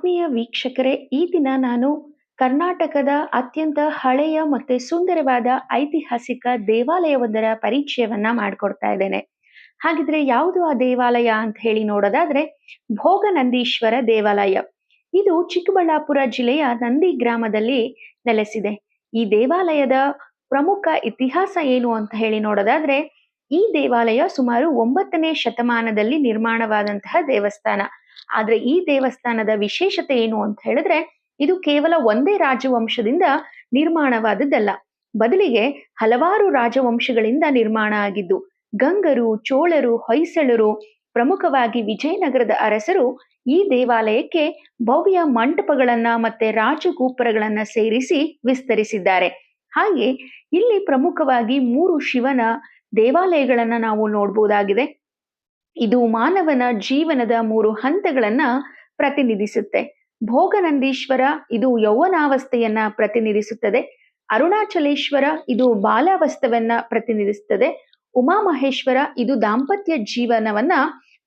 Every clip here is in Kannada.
ಆತ್ಮೀಯ ವೀಕ್ಷಕರೇ, ಈ ದಿನ ನಾನು ಕರ್ನಾಟಕದ ಅತ್ಯಂತ ಹಳೆಯ ಮತ್ತೆ ಸುಂದರವಾದ ಐತಿಹಾಸಿಕ ದೇವಾಲಯವೊಂದರ ಪರಿಚಯವನ್ನ ಮಾಡಿಕೊಡ್ತಾ ಇದ್ದೇನೆ. ಹಾಗಿದ್ರೆ ಯಾವುದು ಆ ದೇವಾಲಯ ಅಂತ ಹೇಳಿ ನೋಡೋದಾದ್ರೆ, ಭೋಗನಂದೀಶ್ವರ ದೇವಾಲಯ. ಇದು ಚಿಕ್ಕಬಳ್ಳಾಪುರ ಜಿಲ್ಲೆಯ ನಂದಿ ಗ್ರಾಮದಲ್ಲಿ ನೆಲೆಸಿದೆ. ಈ ದೇವಾಲಯದ ಪ್ರಮುಖ ಇತಿಹಾಸ ಏನು ಅಂತ ಹೇಳಿ ನೋಡೋದಾದ್ರೆ, ಈ ದೇವಾಲಯ ಸುಮಾರು 9ನೇ ಶತಮಾನದಲ್ಲಿ ನಿರ್ಮಾಣವಾದಂತಹ ದೇವಸ್ಥಾನ. ಆದ್ರೆ ಈ ದೇವಸ್ಥಾನದ ವಿಶೇಷತೆ ಏನು ಅಂತ ಹೇಳಿದ್ರೆ, ಇದು ಕೇವಲ ಒಂದೇ ರಾಜವಂಶದಿಂದ ನಿರ್ಮಾಣವಾದದ್ದಲ್ಲ, ಬದಲಿಗೆ ಹಲವಾರು ರಾಜವಂಶಗಳಿಂದ ನಿರ್ಮಾಣ ಆಗಿದ್ದು, ಗಂಗರು, ಚೋಳರು, ಹೊಯ್ಸಳರು, ಪ್ರಮುಖವಾಗಿ ವಿಜಯನಗರದ ಅರಸರು ಈ ದೇವಾಲಯಕ್ಕೆ ಭವ್ಯ ಮಂಟಪಗಳನ್ನ ಮತ್ತೆ ರಾಜಗೋಪುರಗಳನ್ನ ಸೇರಿಸಿ ವಿಸ್ತರಿಸಿದ್ದಾರೆ. ಹಾಗೆ ಇಲ್ಲಿ ಪ್ರಮುಖವಾಗಿ 3 ಶಿವನ ದೇವಾಲಯಗಳನ್ನ ನಾವು ನೋಡಬಹುದಾಗಿದೆ. ಇದು ಮಾನವನ ಜೀವನದ 3 ಹಂತಗಳನ್ನ ಪ್ರತಿನಿಧಿಸುತ್ತೆ. ಭೋಗನಂದೀಶ್ವರ ಇದು ಯೌವನಾವಸ್ಥೆಯನ್ನ ಪ್ರತಿನಿಧಿಸುತ್ತದೆ. ಅರುಣಾಚಲೇಶ್ವರ ಇದು ಬಾಲಾವಸ್ಥೆಯನ್ನ ಪ್ರತಿನಿಧಿಸುತ್ತದೆ. ಉಮಾಮಹೇಶ್ವರ ಇದು ದಾಂಪತ್ಯ ಜೀವನವನ್ನ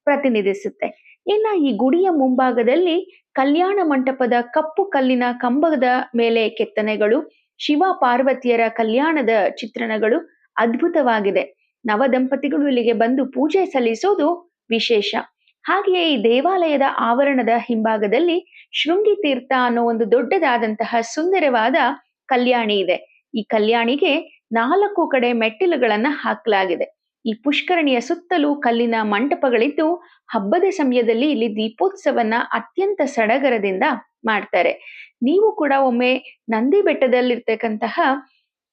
ಪ್ರತಿನಿಧಿಸುತ್ತೆ. ಇನ್ನ ಈ ಗುಡಿಯ ಮುಂಭಾಗದಲ್ಲಿ ಕಲ್ಯಾಣ ಮಂಟಪದ ಕಪ್ಪು ಕಲ್ಲಿನ ಕಂಬದ ಮೇಲೆ ಕೆತ್ತನೆಗಳು, ಶಿವ ಪಾರ್ವತಿಯರ ಕಲ್ಯಾಣದ ಚಿತ್ರಣಗಳು ಅದ್ಭುತವಾಗಿದೆ. ನವ ದಂಪತಿಗಳು ಇಲ್ಲಿಗೆ ಬಂದು ಪೂಜೆ ಸಲ್ಲಿಸೋದು ವಿಶೇಷ. ಹಾಗೆಯೇ ಈ ದೇವಾಲಯದ ಆವರಣದ ಹಿಂಭಾಗದಲ್ಲಿ ಶೃಂಗಿ ತೀರ್ಥ ಅನ್ನೋ ಒಂದು ದೊಡ್ಡದಾದಂತಹ ಸುಂದರವಾದ ಕಲ್ಯಾಣಿ ಇದೆ. ಈ ಕಲ್ಯಾಣಿಗೆ 4 ಕಡೆ ಮೆಟ್ಟಿಲುಗಳನ್ನ ಹಾಕಲಾಗಿದೆ. ಈ ಪುಷ್ಕರಣಿಯ ಸುತ್ತಲೂ ಕಲ್ಲಿನ ಮಂಟಪಗಳಿದ್ದು, ಹಬ್ಬದ ಸಮಯದಲ್ಲಿ ಇಲ್ಲಿ ದೀಪೋತ್ಸವನ್ನ ಅತ್ಯಂತ ಸಡಗರದಿಂದ ಮಾಡ್ತಾರೆ. ನೀವು ಕೂಡ ಒಮ್ಮೆ ನಂದಿ ಬೆಟ್ಟದಲ್ಲಿರ್ತಕ್ಕಂತಹ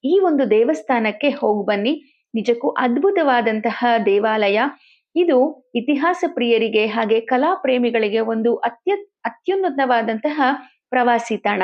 ಈ ಒಂದು ದೇವಸ್ಥಾನಕ್ಕೆ ಹೋಗಿ ಬನ್ನಿ. ನಿಜಕ್ಕೂ ಅದ್ಭುತವಾದಂತಹ ದೇವಾಲಯ ಇದು. ಇತಿಹಾಸ ಪ್ರಿಯರಿಗೆ ಹಾಗೆ ಕಲಾ ಪ್ರೇಮಿಗಳಿಗೆ ಒಂದು ಅತ್ಯುನ್ನತವಾದಂತಹ ಪ್ರವಾಸಿ ತಾಣ.